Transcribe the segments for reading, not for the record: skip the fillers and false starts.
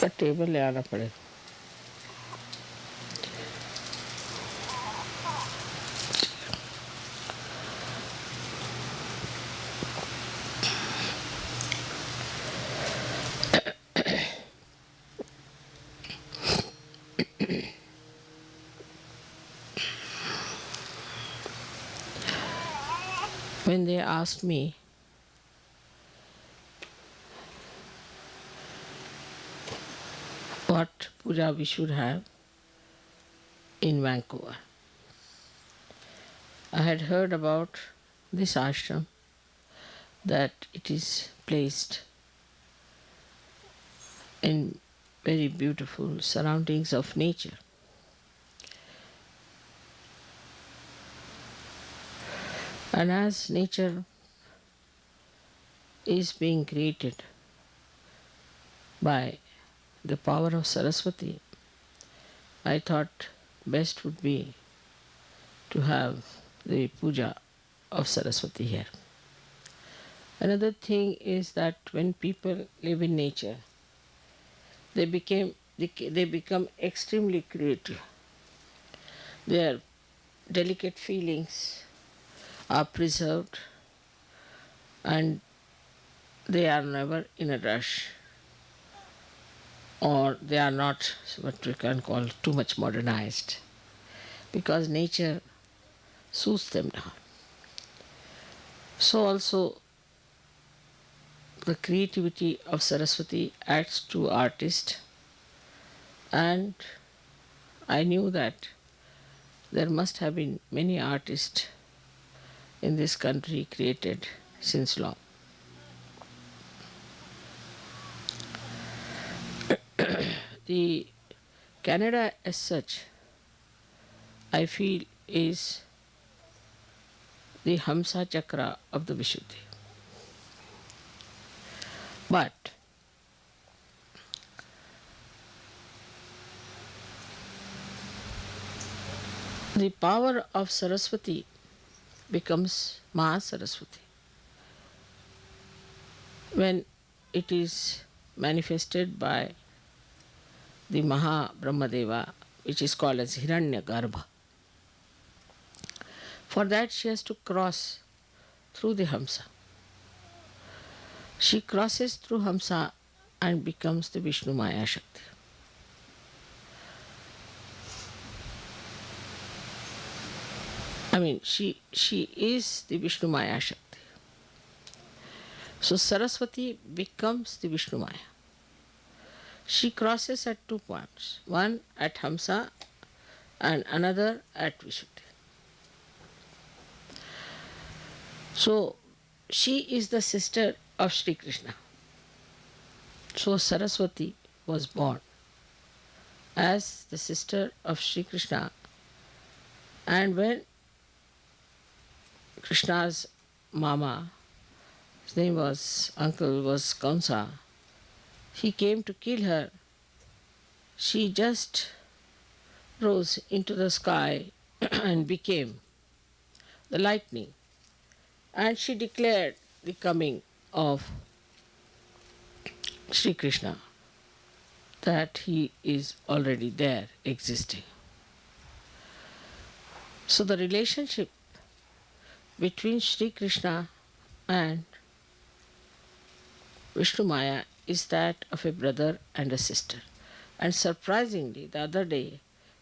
उसका टेबल ले आना पड़ेगा. When they asked me what puja we should have in Vancouver, I had heard about this ashram, that it is placed in very beautiful surroundings of nature. And as nature is being created by the power of Saraswati, I thought best would be to have the puja of Saraswati here. Another thing is that when people live in nature, they become extremely creative. Their delicate feelings are preserved and they are never in a rush, or they are not what we can call too much modernized, because nature soothes them down. So also the creativity of Saraswati adds to artist, and I knew that there must have been many artists in this country created since long. The Canada as such, I feel, is the Hamsa Chakra of the Vishuddhi. But the power of Saraswati becomes Maha Saraswati when it is manifested by the Maha Brahmadeva, which is called as Hiranya Garbha. For that she has to cross through the Hamsa. She crosses through Hamsa and becomes the Vishnu Maya Shakti. I mean, she is the Vishnu Maya Shakti. So Saraswati becomes the Vishnu Maya. She crosses at 2 points, one at Hamsa and another at Vishuddhi. So she is the sister of Sri Krishna. So Saraswati was born as the sister of Sri Krishna, and when Krishna's mama, his name was, uncle was Kamsa, he came to kill her, she just rose into the sky and became the lightning, and she declared the coming of Sri Krishna, that he is already there existing. So the relationship between Sri Krishna and Vishnu Maya is that of a brother and a sister. And surprisingly, the other day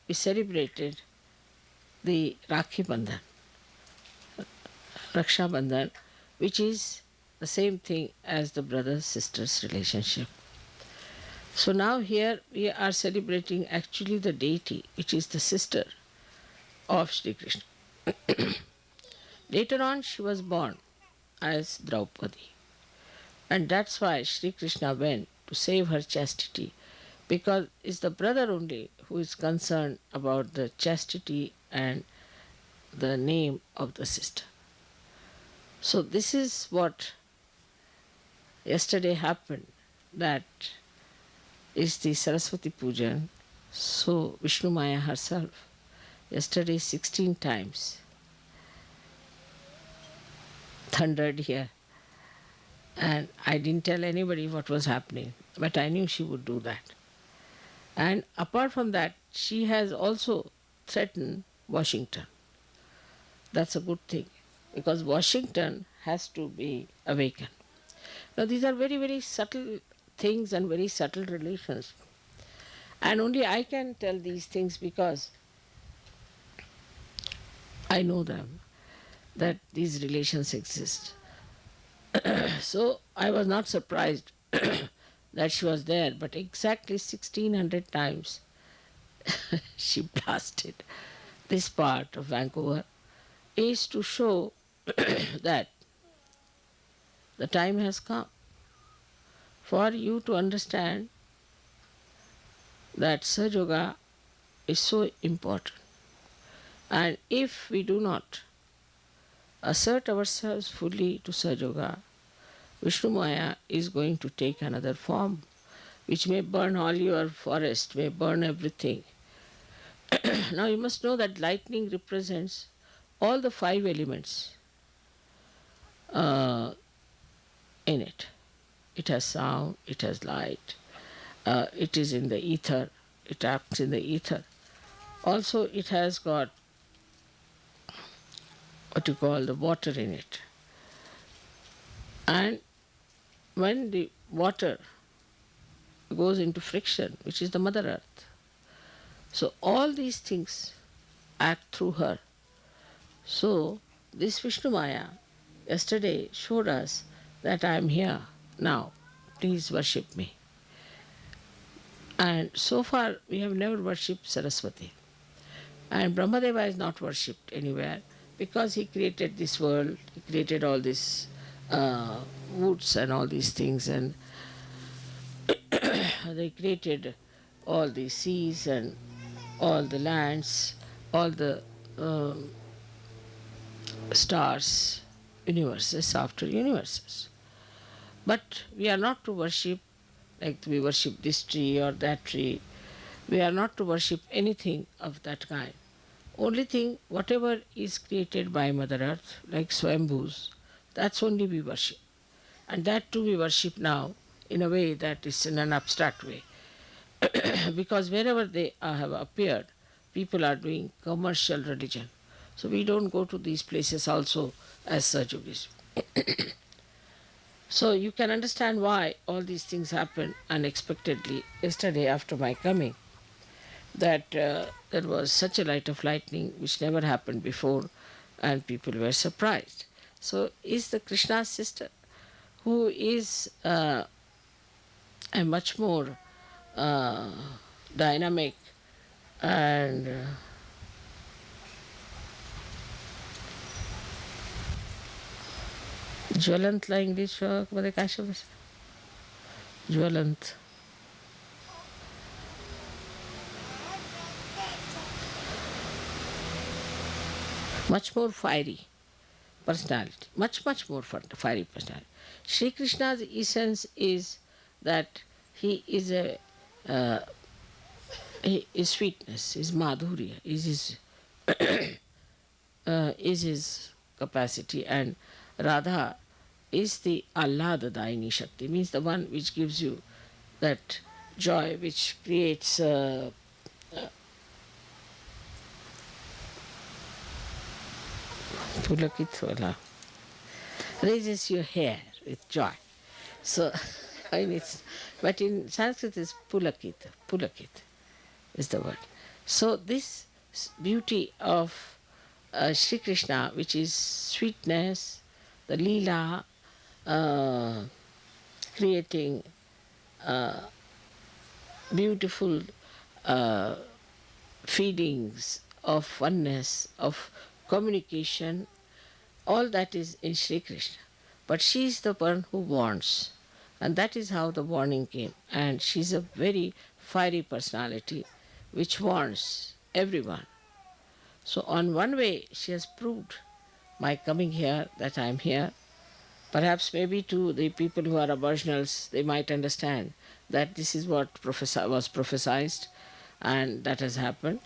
we celebrated the Rakhi Bandhan, Raksha Bandhan, which is the same thing as the brother-sister's relationship. So now here we are celebrating actually the deity, which is the sister of Sri Krishna. Later on she was born as Draupadi. And that's why Sri Krishna went to save her chastity, because it's the brother only who is concerned about the chastity and the name of the sister. So this is what yesterday happened, that is the Saraswati Puja. So Vishnu Maya herself, yesterday 16 times thundered here. And I didn't tell anybody what was happening, but I knew she would do that. And apart from that, she has also threatened Washington. That's a good thing because Washington has to be awakened. Now, these are very, very subtle things and very subtle relations. And only I can tell these things because I know them, that these relations exist. So I was not surprised that she was there, but exactly 1600 times she blasted this part of Vancouver is to show that the time has come for you to understand that Sahaja Yoga is so important. And if we do not assert ourselves fully to Sahaja Yoga, Vishnu Maya is going to take another form, which may burn all your forest, may burn everything. Now you must know that lightning represents all the five elements uh, in it. It has sound, it has light, it is in the ether, it acts in the ether. Also, it has got what you call the water in it. And when the water goes into friction, which is the Mother Earth, so all these things act through her. So, this Vishnu Maya yesterday showed us that I am here now. Please worship me. And so far, we have never worshipped Saraswati. And Brahmadeva is not worshipped anywhere because he created this world, he created all these woods and all these things, and they created all the seas and all the lands, all the stars, universes after universes. But we are not to worship like we worship this tree or that tree. We are not to worship anything of that kind. Only thing, whatever is created by Mother Earth, like Swambhus, that's only we worship. And that too we worship now in a way that is in an abstract way. Because wherever they have appeared, people are doing commercial religion. So we don't go to these places also as such yogis. So you can understand why all these things happen unexpectedly yesterday after my coming. That there was such a light of lightning which never happened before, and people were surprised. So is the Krishna's sister, who is a much more dynamic and ज्वलंतला English मध्ये काय शब्द ज्वलंत much more fiery personality, much more fiery personality. Sri Krishna's essence is that he is a his sweetness, his madhurya, is his capacity, and Radha is the Allada Shakti, means the one which gives you that joy, which creates pulakit raises your hair with joy. So, I mean but in Sanskrit it's pulakit is the word. So this beauty of Sri Krishna, which is sweetness, the Leela, creating beautiful feelings of oneness, of communication, all that is in Sri Krishna. But she is the one who warns, and that is how the warning came. And she is a very fiery personality which warns everyone. So, on one way, she has proved my coming here that I am here. Perhaps, maybe to the people who are aboriginals, they might understand that this is what was prophesied and that has happened.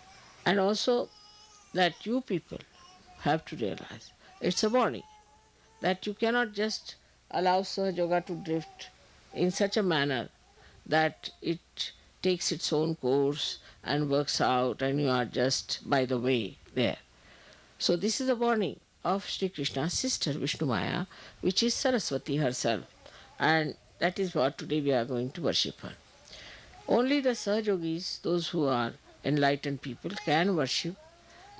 And also that you people have to realize it's a warning that you cannot just allow Sahaja Yoga to drift in such a manner that it takes its own course and works out, and you are just by the way there. So, this is the warning of Sri Krishna's sister Vishnu Maya, which is Saraswati herself, and that is what today we are going to worship her. Only the Sahajogis, those who are enlightened people, can worship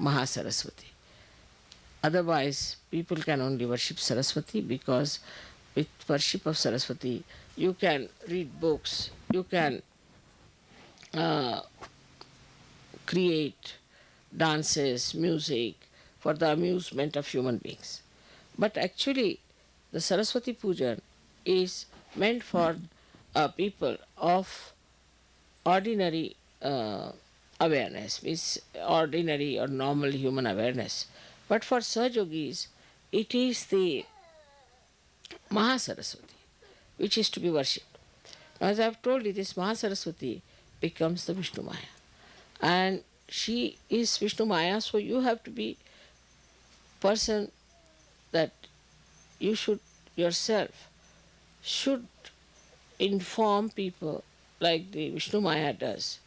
Mahasaraswati. Otherwise, people can only worship Saraswati, because with worship of Saraswati, you can read books, you can uh, create dances, music for the amusement of human beings. But actually, the Saraswati Puja is meant for people of ordinary awareness, means ordinary or normal human awareness. But for Sahajogis, it is the Mahasaraswati which is to be worshipped. As I have told you, this Mahasaraswati becomes the Vishnu Maya. And she is Vishnu Maya, so you have to be person that you should yourself should inform people like the Vishnu Maya does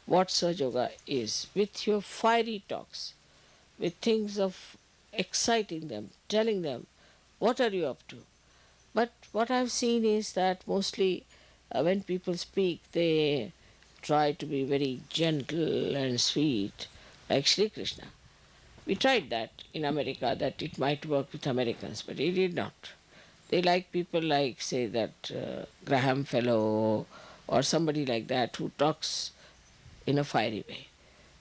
what Sahaja Yoga is with your fiery talks, with things of exciting them, telling them what are you up to. But what I've seen is that mostly when people speak, they try to be very gentle and sweet, like Sri Krishna. We tried that in America, that it might work with Americans, but it did not. They like people like, say, that Graham Fellow or somebody like that who talks in a fiery way.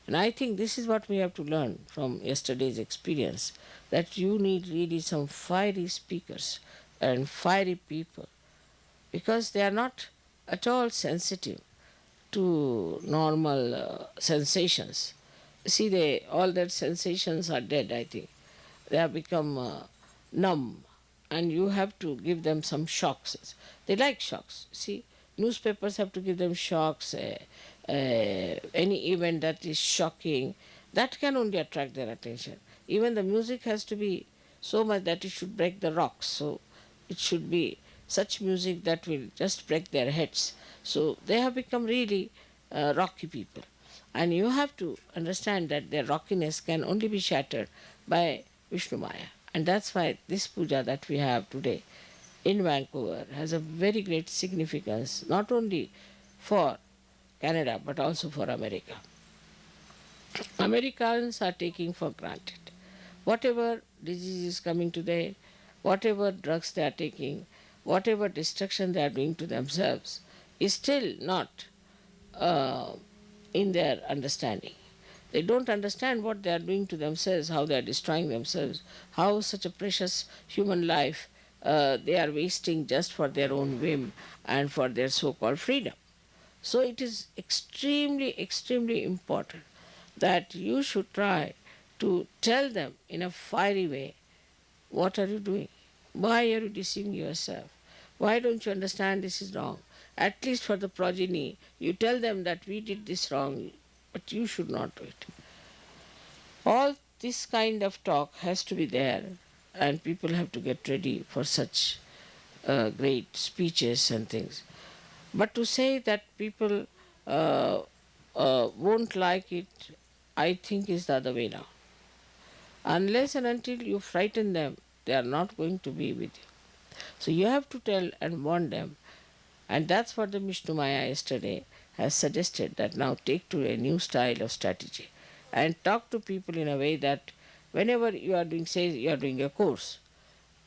And I think this is what we have to learn from yesterday's experience, that you need really some fiery speakers and fiery people, because they are not at all sensitive to normal sensations. See, they all their sensations are dead, I think. They have become numb, and you have to give them some shocks. They like shocks. See, newspapers have to give them shocks. Any event that is shocking, that can only attract their attention. Even the music has to be so much that it should break the rocks. So it should be such music that will just break their heads. So they have become really rocky people. And you have to understand that their rockiness can only be shattered by Vishnu Maya. And that's why this puja that we have today in Vancouver has a very great significance, not only for Canada but also for America. Americans are taking for granted whatever disease is coming today, whatever drugs they are taking, whatever destruction they are doing to themselves, is still not uh, in their understanding. They don't understand what they are doing to themselves, how they are destroying themselves, how such a precious human life they are wasting just for their own whim and for their so called freedom. So it is extremely, extremely important that you should try to tell them in a fiery way, what are you doing? Why are you deceiving yourself? Why don't you understand this is wrong? At least for the progeny, you tell them that we did this wrong, but you should not do it. All this kind of talk has to be there, and people have to get ready for such great speeches and things. But to say that people won't like it, I think is the other way now. Unless and until you frighten them, they are not going to be with you. So you have to tell and warn them. And that's what the Vishnu Maya yesterday has suggested, that now take to a new style of strategy and talk to people in a way that whenever you are doing, say you are doing a course,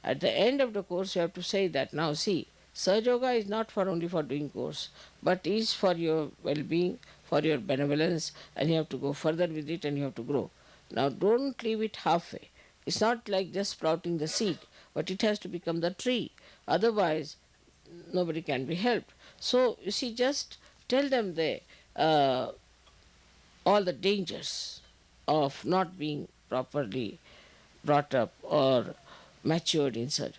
at the end of the course you have to say that now see, Sahaja Yoga is not for only for doing course, but is for your well-being, for your benevolence, and you have to go further with it and you have to grow. Now don't leave it halfway. It's not like just sprouting the seed, but it has to become the tree. Otherwise, nobody can be helped. So you see, just tell them uh, all the dangers of not being properly brought up or matured in such.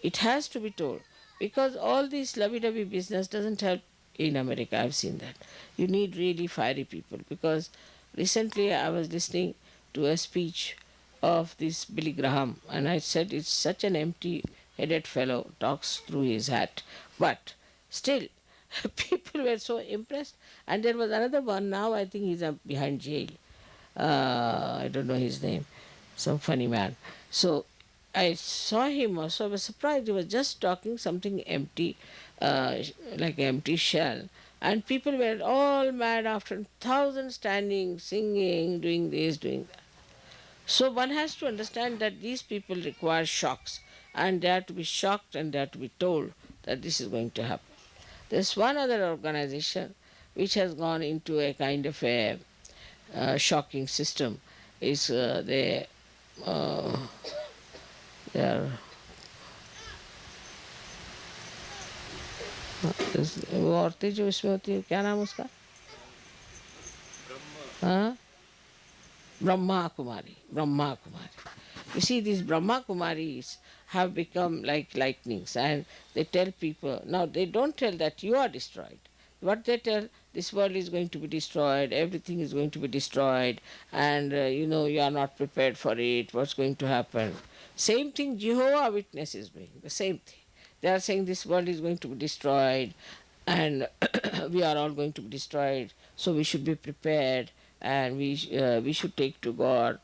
It has to be told, because all this lovey-dovey business doesn't help in America. I've seen that. You need really fiery people, because recently I was listening to a speech of this Billy Graham, and I said it's such an empty-headed fellow, talks through his hat, but still People were so impressed. And there was another one, now I think he's behind jail. I don't know his name, some funny man. So I saw him also, I was surprised. He was just talking something empty, like an empty shell. And people were all mad after thousands standing, singing, doing this, doing that. So one has to understand that these people require shocks, and they have to be shocked and they have to be told that this is going to happen. There's one other organization which has gone into a kind of a shocking system. Is uh, they are वो औरतें जो इसमें होती है क्या नाम उसका हाँ Brahma Kumari. You see, these Brahma Kumaris have become like lightnings, and they tell people, now they don't tell that you are destroyed. What they tell, this world is going to be destroyed, everything is going to be destroyed, and you are not prepared for it, what's going to happen. Same thing Jehovah Witness is doing, the same thing. They are saying this world is going to be destroyed, and we are all going to be destroyed, so we should be prepared, and we should take to God.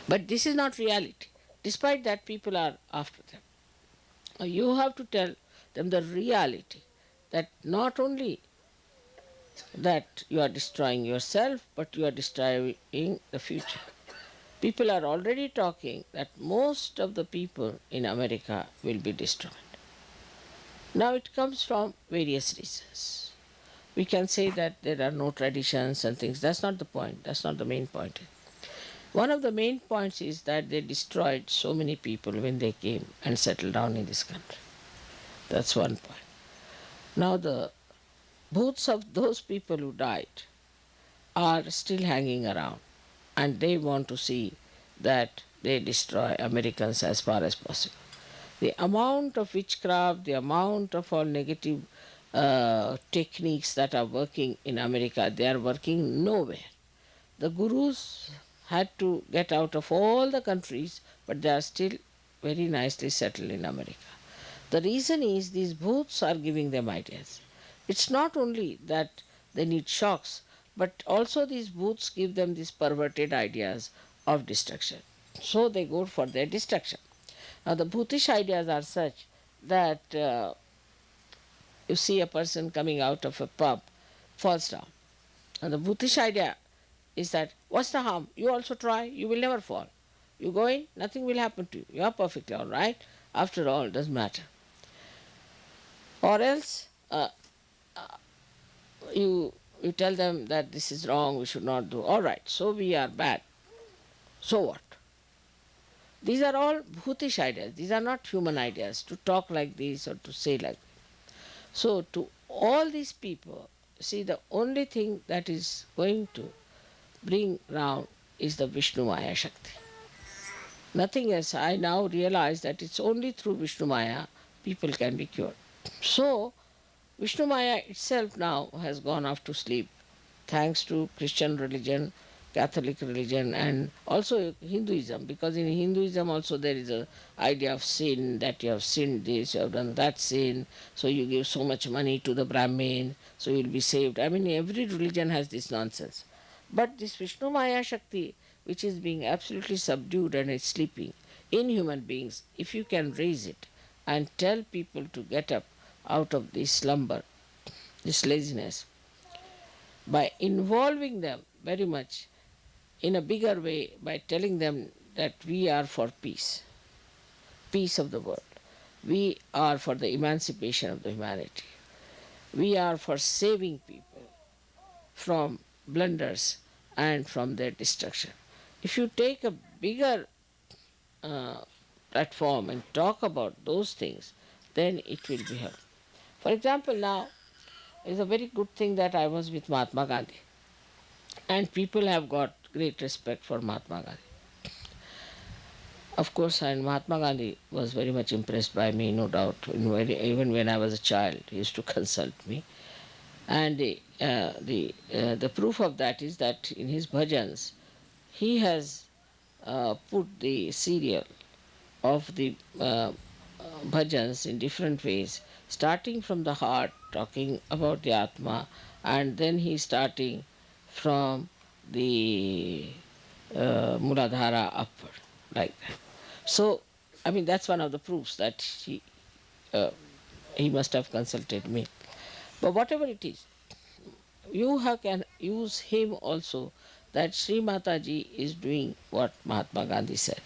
But this is not reality. Despite that, people are after them. You have to tell them the reality, that not only that you are destroying yourself, but you are destroying the future. People are already talking that most of the people in America will be destroyed. Now it comes from various reasons. We can say that there are no traditions and things. That's not the point. That's not the main point. One of the main points is that they destroyed so many people when they came and settled down in this country. That's one point. Now the booths of those people who died are still hanging around, and they want to see that they destroy Americans as far as possible. The amount of witchcraft, the amount of all negative techniques that are working in America, they are working nowhere. The gurus had to get out of all the countries, but they are still very nicely settled in America. The reason is these booths are giving them ideas. It's not only that they need shocks, but also these booths give them these perverted ideas of destruction. So they go for their destruction. Now, the bhutish ideas are such that you see a person coming out of a pub, falls down. And the bhutish idea is that, what's the harm? You also try, you will never fall. You go in, nothing will happen to you. You are perfectly all right. After all, it doesn't matter. Or else, you tell them that this is wrong, we should not do. All right, so we are bad. So what? These are all bhutish ideas. These are not human ideas to talk like this or to say like this. So, to all these people, see, the only thing that is going to bring round is the Vishnu Maya Shakti. Nothing else. I now realize that it's only through Vishnu Maya people can be cured. So, Vishnu Maya itself now has gone off to sleep, thanks to Christian religion, Catholic religion, and also Hinduism, because in Hinduism also there is a idea of sin, that you have sinned this, you have done that sin, so you give so much money to the Brahmin, so you'll be saved. I mean, every religion has this nonsense. But this Vishnu Maya Shakti, which is being absolutely subdued and is sleeping in human beings, if you can raise it and tell people to get up out of this slumber, this laziness, by involving them very much in a bigger way, by telling them that we are for peace, peace of the world. We are for the emancipation of the humanity. We are for saving people from blunders and from their destruction. If you take a bigger uh, platform and talk about those things, then it will be helpful. For example, now is a very good thing that I was with Mahatma Gandhi, and people have got great respect for Mahatma Gandhi. Of course, and Mahatma Gandhi was very much impressed by me, no doubt. Even when I was a child, he used to consult me. And the proof of that is that in his bhajans, he has put the serial of the bhajans in different ways, starting from the heart, talking about the Atma, and then he's starting from the Muladhara upward, like that. So, I mean, that's one of the proofs that uh, he must have consulted me. But whatever it is, can use him also, that Sri Mataji is doing what Mahatma Gandhi said.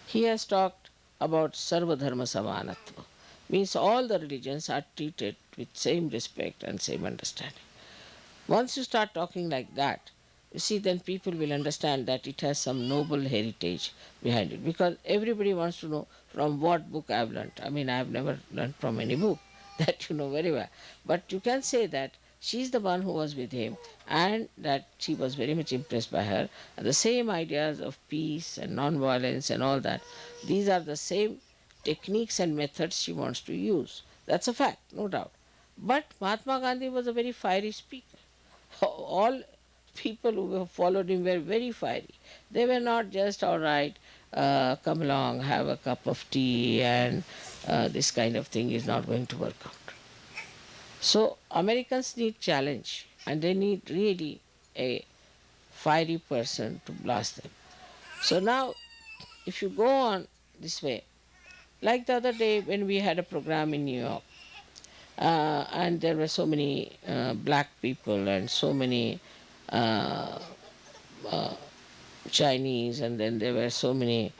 He has talked about Sarva Dharma Samanatva, means all the religions are treated with same respect and same understanding. Once you start talking like that, you see, then people will understand that it has some noble heritage behind it. Because everybody wants to know from what book I've learnt. I mean, I've never learnt from any book, that you know very well. But you can say that she's the one who was with him and that she was very much impressed by her. And the same ideas of peace and non-violence and all that, these are the same techniques and methods she wants to use. That's a fact, no doubt. But Mahatma Gandhi was a very fiery speaker. All people who followed him were very fiery. They were not just, all right, come along, have a cup of tea, and this kind of thing is not going to work out. So, Americans need challenge and they need really a fiery person to blast them. So, now, if you go on this way, like the other day when we had a program in New York, and there were so many black people and so many uh, uh, Chinese, and then there were so many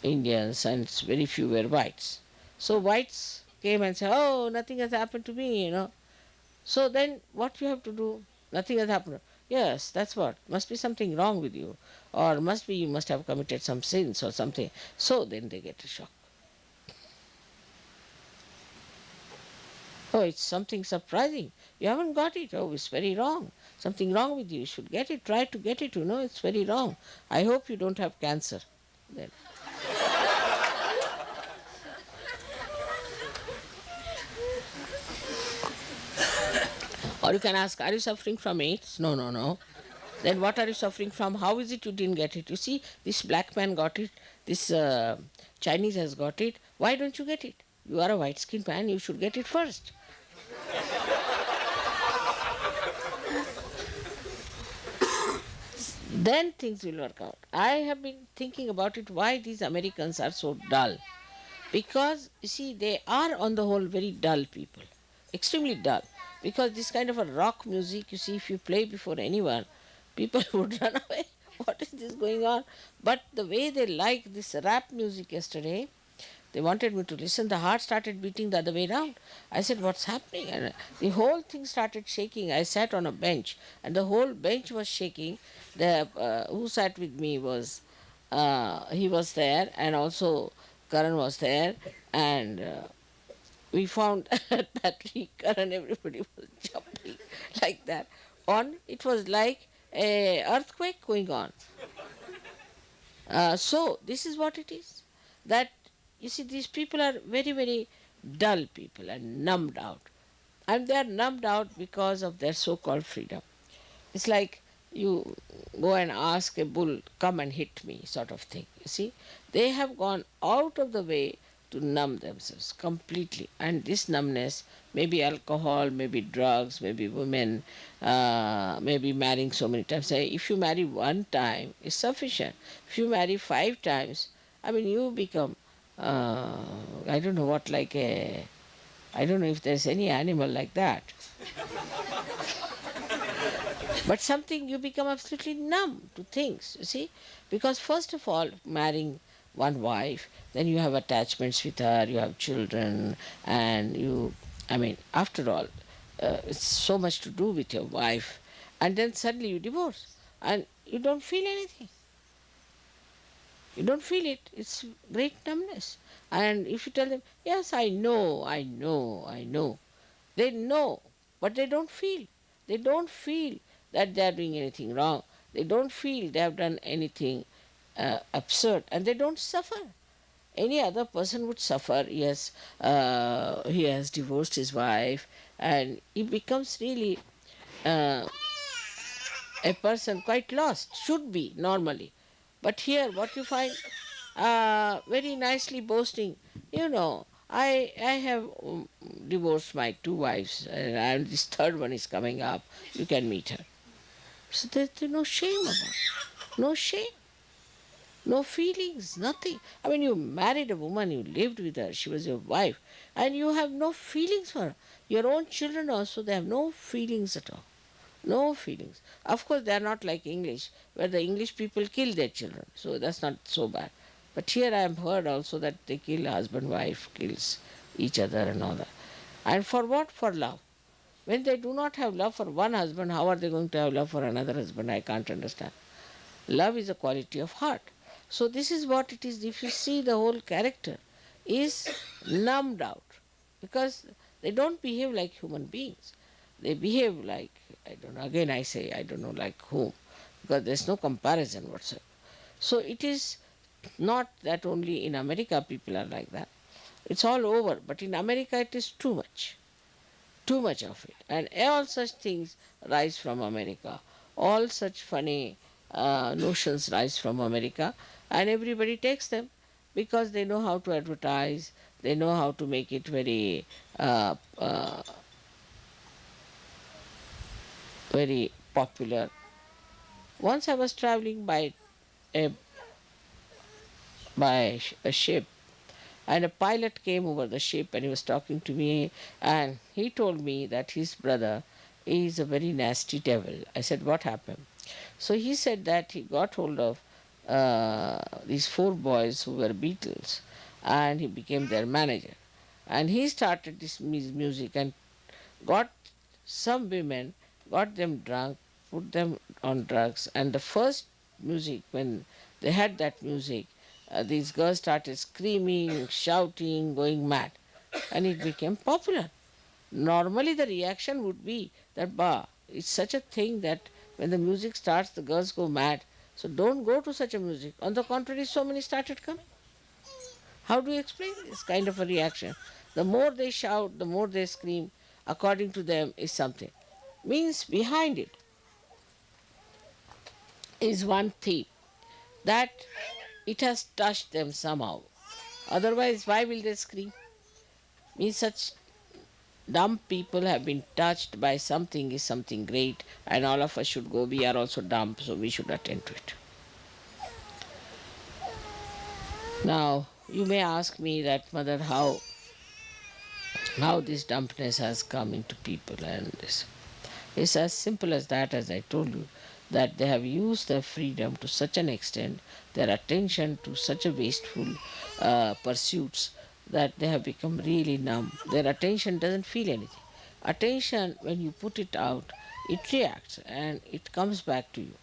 Indians, and very few were whites. So whites came and said, "Oh, nothing has happened to me," you know. So then, what you have to do? Nothing has happened. Yes, that's what. Must be something wrong with you, or must be you must have committed some sins or something. So then they get a shock. Oh, it's something surprising. You haven't got it. Oh, it's very wrong. Something wrong with you. You should get it. Try to get it. You know, it's very wrong. I hope you don't have cancer. Then. Or you can ask, are you suffering from AIDS? No, no, no. Then what are you suffering from? How is it you didn't get it? You see, this black man got it. This Chinese has got it. Why don't you get it? You are a white-skinned man. You should get it first. Then things will work out. I have been thinking about it, why these Americans are so dull. Because, you see, they are on the whole very dull people, extremely dull. Because this kind of a rock music, you see, if you play before anyone, people would run away. What is this going on? But the way they like this rap music yesterday, they wanted me to listen. The heart started beating the other way round. I said, "What's happening?" And the whole thing started shaking. I sat on a bench, and the whole bench was shaking. The who sat with me was he was there, and also Karan was there, and we found that Karan, everybody was jumping like that. On it was like a earthquake going on. So this is what it is. That you see, these people are very, very dull people and numbed out. And they are numbed out because of their so called freedom. It's like you go and ask a bull, come and hit me, sort of thing. You see, they have gone out of the way to numb themselves completely. And this numbness, maybe alcohol, maybe drugs, maybe women, maybe marrying so many times. Say, if you marry one time, it's sufficient. If you marry 5 times, I mean, you become, I don't know what, like a, I don't know if there's any animal like that. But something you become absolutely numb to things, you see. Because first of all, marrying one wife, then you have attachments with her, you have children, and you, I mean, after all, it's so much to do with your wife. And then suddenly you divorce and you don't feel anything. You don't feel it. It's great numbness. And if you tell them, yes, I know, I know, I know, they know, but they don't feel. They don't feel that they are doing anything wrong. They don't feel they have done anything absurd, and they don't suffer. Any other person would suffer. Yes, he has divorced his wife, and he becomes really uh, a person quite lost. Should be normally, but here what you find very nicely boasting. You know, I have divorced my two wives, and this third one is coming up. You can meet her. So there's no shame about it. No shame, no feelings, nothing. I mean, you married a woman, you lived with her, she was your wife, and you have no feelings for her. Your own children also, they have no feelings at all. No feelings. Of course, they are not like English, where the English people kill their children. So that's not so bad. But here I have heard also that they kill husband, wife, kills each other and all that. And for what? For love. When they do not have love for one husband, how are they going to have love for another husband? I can't understand. Love is a quality of heart. So this is what it is. If you see, the whole character is numbed out because they don't behave like human beings. They behave like, I don't know, again I say, I don't know like whom, because there's no comparison whatsoever. So it is not that only in America people are like that. It's all over, but in America it is too much of it. And all such things rise from America. All such funny notions rise from America, and everybody takes them because they know how to advertise, they know how to make it very, very popular. Once I was traveling a, a ship, and a pilot came over the ship and he was talking to me, and he told me that his brother is a very nasty devil. I said, what happened? So he said that he got hold of these four boys who were Beatles, and he became their manager. And he started this music and got some women, got them drunk, put them on drugs. And the first music, when they had that music, these girls started screaming, shouting, going mad, and it became popular. Normally, the reaction would be that, bah, it's such a thing that when the music starts, the girls go mad. So don't go to such a music. On the contrary, so many started coming. How do you explain this kind of a reaction? The more they shout, the more they scream, according to them, is something. Means behind it is one thing that it has touched them somehow. Otherwise, why will they scream? Means such dumb people have been touched by something is something great, and all of us should go. We are also dumb, so we should attend to it. Now, you may ask me that, Mother, how this dumbness has come into people, and this. It's as simple as that, as I told you, that they have used their freedom to such an extent, their attention to such a wasteful pursuits, that they have become really numb. Their attention doesn't feel anything. Attention, when you put it out, it reacts and it comes back to you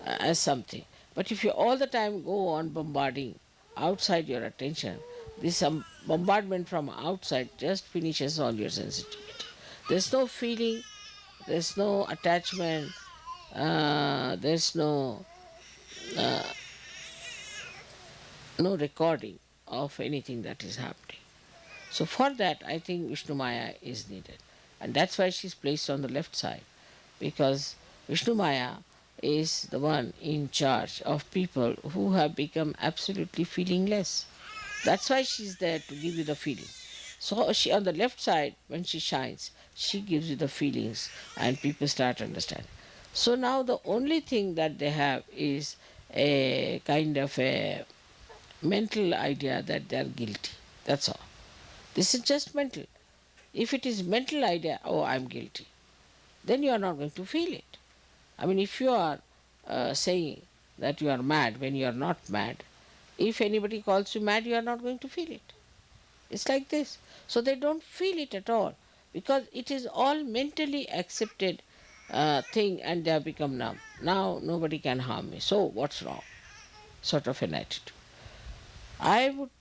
as something. But if you all the time go on bombarding outside your attention, this bombardment from outside just finishes all your sensitivity. There's no feeling, there's no attachment, there's no recording of anything that is happening. So for that, I think Vishnu Maya is needed, and that's why she's placed on the left side, because Vishnu Maya is the one in charge of people who have become absolutely feelingless. That's why she's there to give you the feeling. So she on the left side, when she shines, she gives you the feelings, and people start understanding. So now the only thing that they have is a kind of a mental idea that they are guilty. That's all. This is just mental. If it is mental idea, oh, I'm guilty, then you are not going to feel it. I mean, if you are saying that you are mad when you are not mad, if anybody calls you mad, you are not going to feel it. It's like this. So they don't feel it at all because it is all mentally accepted thing, and they have become numb. Now nobody can harm me. So what's wrong? Sort of an attitude. I would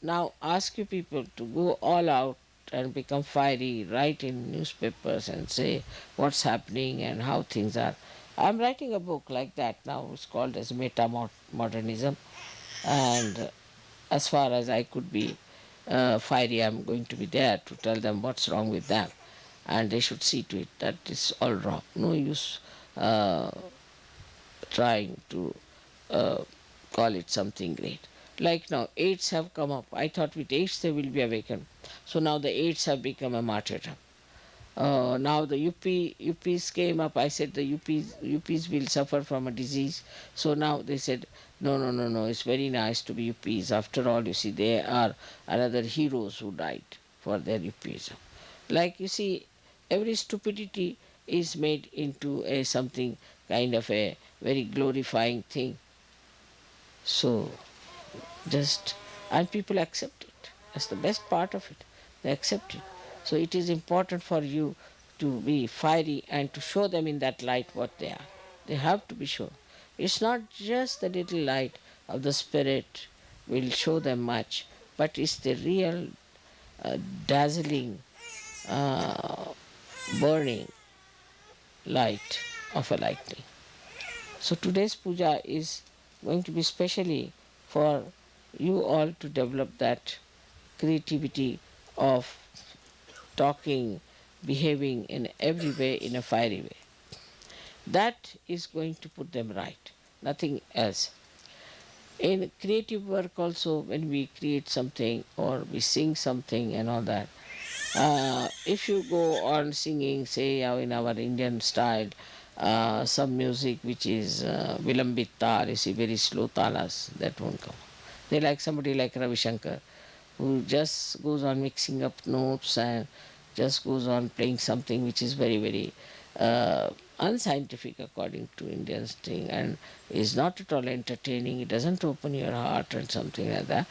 now ask you people to go all out and become fiery, write in newspapers and say what's happening and how things are. I'm writing a book like that now. It's called as Meta Modernism, and as far as I could be fiery, I'm going to be there to tell them what's wrong with them, and they should see to it that it's all wrong. No use uh, trying to uh, call it something great. Like now, AIDS have come up. I thought with AIDS they will be awakened. So now the AIDS have become a martyrdom. Now the UPs came up. I said the UPs will suffer from a disease. So now they said, no, no, no, no. It's very nice to be UPs. After all, you see, they are another heroes who died for their UPism. Like you see, every stupidity is made into a something kind of a very glorifying thing. So just and people accept it. That's the best part of it. They accept it. So it is important for you to be fiery and to show them in that light what they are. They have to be shown. It's not just the little light of the spirit will show them much, but it's the real dazzling, uh, burning light of a lightning. So today's puja is going to be specially for you all to develop that creativity of talking, behaving in every way in a fiery way. That is going to put them right, nothing else. In creative work also, when we create something or we sing something and all that, if you go on singing, say in our Indian style, some music which is vilambit tal, you see very slow talas, that won't come. They like somebody like Ravi Shankar, who just goes on mixing up notes and just goes on playing something which is very, very uh, unscientific according to Indians thing and is not at all entertaining. It doesn't open your heart and something like that.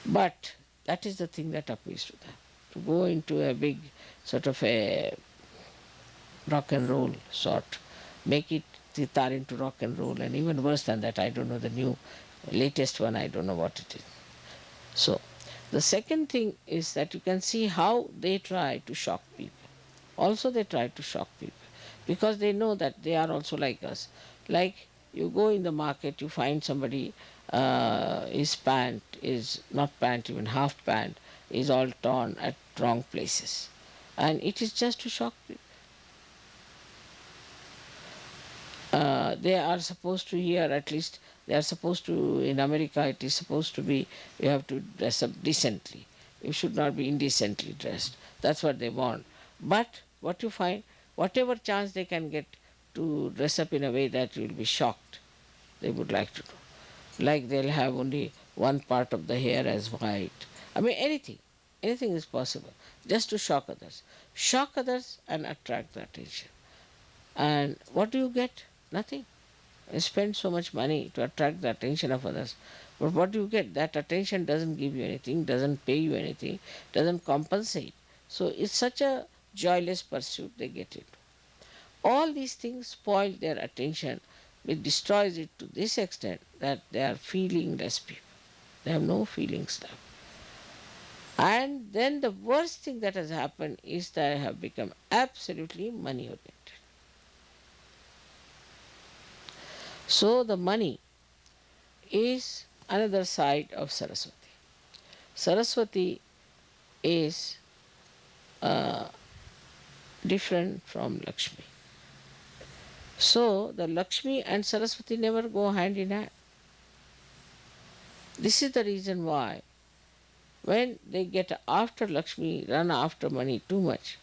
But that is the thing that appeals to them. To go into a big sort of a rock and roll sort, make it sitar into rock and roll, and even worse than that, I don't know the new latest one, I don't know what it is. So, the second thing is that you can see how they try to shock people. Also, they try to shock people because they know that they are also like us. Like you go in the market, you find somebody, his pant is not pant, even half pant is all torn at wrong places. And it is just to shock people. They are supposed to here, at least they are supposed to, in America, it is supposed to be, you have to dress up decently. You should not be indecently dressed. That's what they want. But what you find, whatever chance they can get to dress up in a way that you will be shocked, they would like to do. Like they'll have only one part of the hair as white. I mean, anything. Anything is possible. Just to shock others. Shock others and attract the attention. And what do you get? Nothing. You spend so much money to attract the attention of others. But what do you get? That attention doesn't give you anything, doesn't pay you anything, doesn't compensate. So it's such a joyless pursuit they get into. All these things spoil their attention, which destroys it to this extent that they are feelingless people. They have no feelings left. And then the worst thing that has happened is that they have become absolutely money oriented. So the money is another side of Saraswati. Saraswati is uh, different from Lakshmi. So the Lakshmi and Saraswati never go hand in hand. This is the reason why when they get after Lakshmi, run after money too much,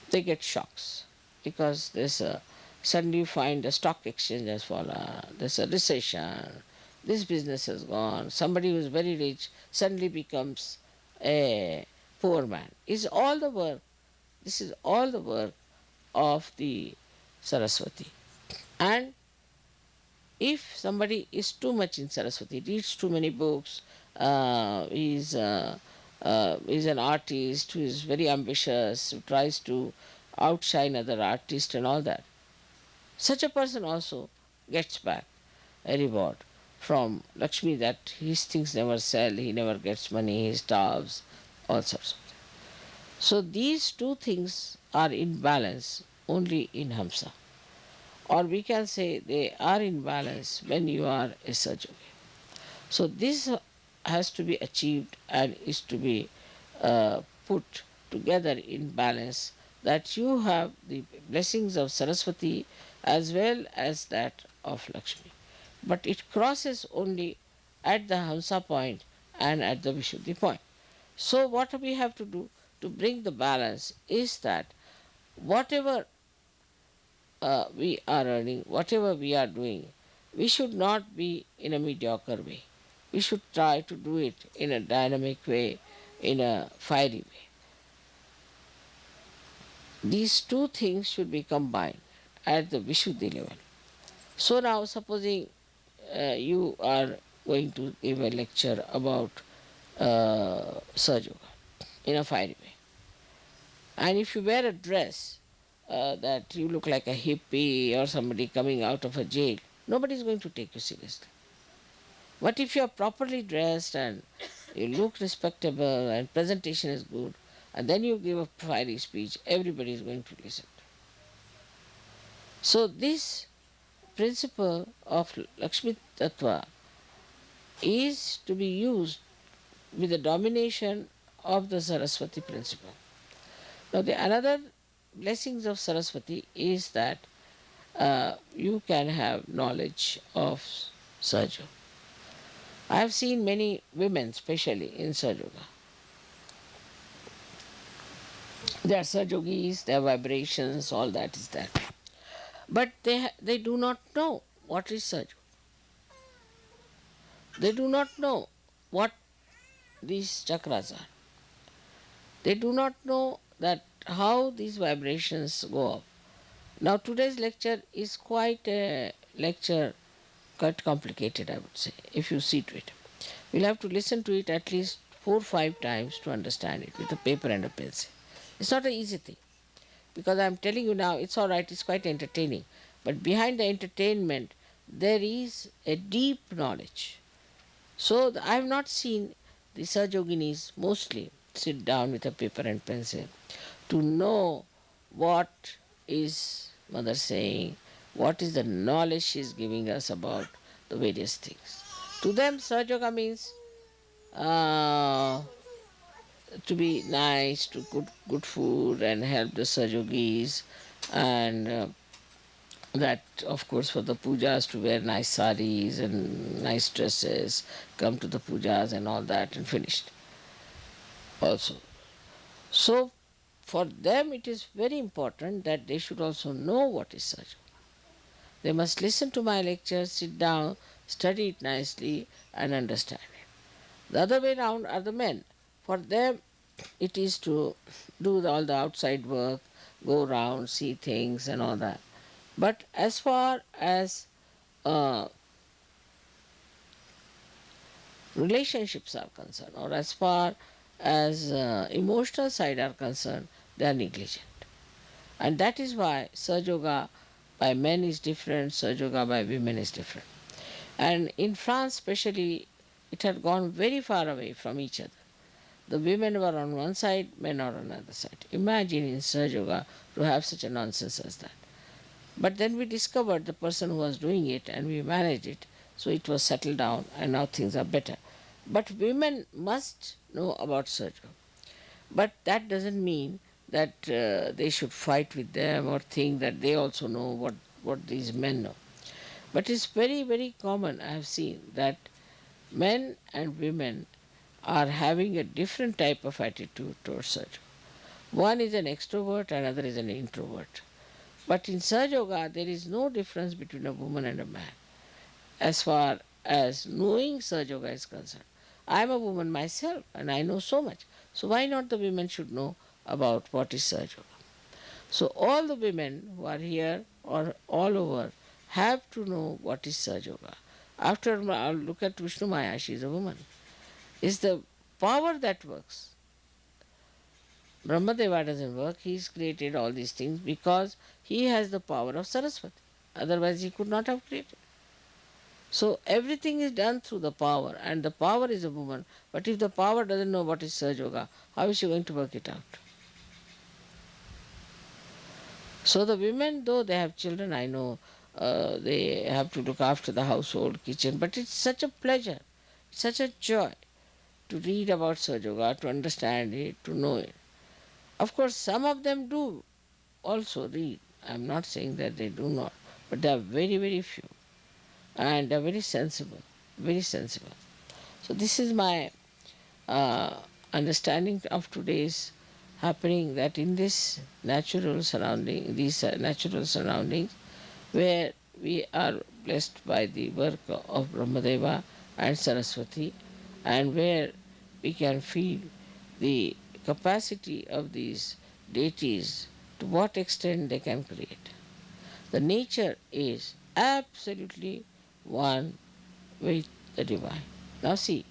they get shocks because there's a suddenly you find the stock exchange has fallen, there's a recession, this business has gone, somebody who's very rich suddenly becomes a poor man. Is all the work, this is all the work of the Saraswati. And if somebody is too much in Saraswati, reads too many books, is an artist who is very ambitious, who tries to outshine other artists and all that, such a person also gets back a reward from Lakshmi that his things never sell, he never gets money, he starves, all sorts of things. So these two things are in balance only in Hamsa. Or we can say they are in balance when you are a Sajogi. So this has to be achieved and is to be put together in balance that you have the blessings of Saraswati as well as that of Lakshmi. But it crosses only at the Hamsa point and at the Vishuddhi point. So, what we have to do to bring the balance is that whatever we are earning, whatever we are doing, we should not be in a mediocre way. We should try to do it in a dynamic way, in a fiery way. These two things should be combined at the Vishuddhi level. So now, supposing you are going to give a lecture about Sahaja Yoga in a fiery way, and if you wear a dress that you look like a hippie or somebody coming out of a jail, nobody is going to take you seriously. But if you are properly dressed and you look respectable and presentation is good, and then you give a fiery speech, everybody is going to listen. So this principle of Lakshmi Tattva is to be used with the domination of the Saraswati principle. Now the another blessings of Saraswati is that you can have knowledge of Sahaja. I have seen many women, especially in Sahaja Yoga. They are Sahajogis, their vibrations, all that is there. But they do not know what is Sahaja. They do not know what these chakras are. They do not know that how these vibrations go up. Now today's lecture is quite a lecture, quite complicated, I would say, if you see to it. We'll have to listen to it at least 4 or 5 times to understand it with a paper and a pencil. It's not an easy thing because I'm telling you now, it's all right, it's quite entertaining. But behind the entertainment, there is a deep knowledge. So I have not seen the Sahajoginis mostly sit down with a paper and pencil to know what is Mother saying, what is the knowledge she is giving us about the various things. To them, Sahaja means uh, to be nice, to cook good food and help the Sahajogis, and that of course for the pujas to wear nice saris and nice dresses, come to the pujas and all that and finished also. So for them it is very important that they should also know what is Sahaja. They must listen to my lectures, sit down, study it nicely and understand it. The other way round are the men. For them it is to do all the outside work, go around, see things and all that. But as far as uh, relationships are concerned, or as far as emotional side are concerned, they are negligent. And that is why Sahaja Yoga by men is different, Sahaja Yoga by women is different. And in France especially, it had gone very far away from each other. The women were on one side, men are on the other side. Imagine in Sahaja Yoga to have such a nonsense as that. But then we discovered the person who was doing it and we managed it, so it was settled down and now things are better. But women must know about Sahaja. But that doesn't mean that they should fight with them or think that they also know what these men know. But it's very, very common, I have seen, that men and women are having a different type of attitude towards Sahaja. One is an extrovert, another is an introvert. But in Sahaja Yoga, there is no difference between a woman and a man as far as knowing Sahaja Yoga is concerned. I am a woman myself and I know so much. So why not the women should know about what is Sahaja Yoga? So all the women who are here or all over have to know what is Sahaja Yoga. After look at Vishnu Maya, she is a woman. It's the power that works. Brahmadeva doesn't work. He's created all these things because he has the power of Saraswati. Otherwise, he could not have created. So everything is done through the power, and the power is a woman. But if the power doesn't know what is Sahaja Yoga, how is she going to work it out? So the women, though they have children, I know they have to look after the household, kitchen, but it's such a pleasure, such a joy to read about Sahaja Yoga, to understand it, to know it. Of course, some of them do also read. I'm not saying that they do not, but they are very, very few. And they are very sensible, very sensible. So this is my uh, understanding of today's happening, that in this natural surrounding, these natural surroundings, where we are blessed by the work of Brahmadeva and Saraswati, and where we can feel the capacity of these deities, to what extent they can create. The nature is absolutely one with the divine. Now see,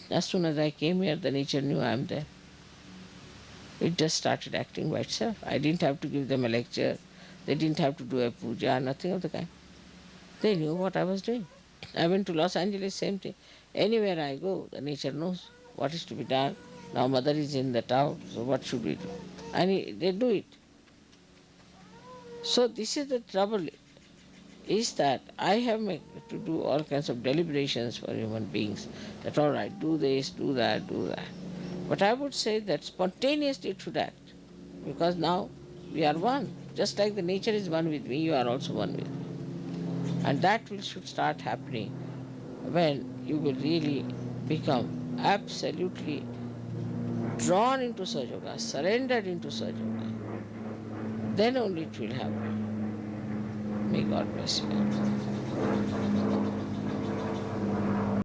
as soon as I came here, the nature knew I am there. It just started acting by itself. I didn't have to give them a lecture. They didn't have to do a puja, nothing of the kind. They knew what I was doing. I went to Los Angeles, same thing. Anywhere I go, the nature knows what is to be done. Now mother is in the town, so what should we do? And they do it. So this is the trouble, is that I have to do all kinds of deliberations for human beings. That all right, do this, do that, do that. But I would say that spontaneously it should act. Because now we are one. Just like the nature is one with me, you are also one with me. And that will should start happening when you will really become absolutely drawn into Sahaja, surrendered into Sahaja. Then only it will happen. May God bless you.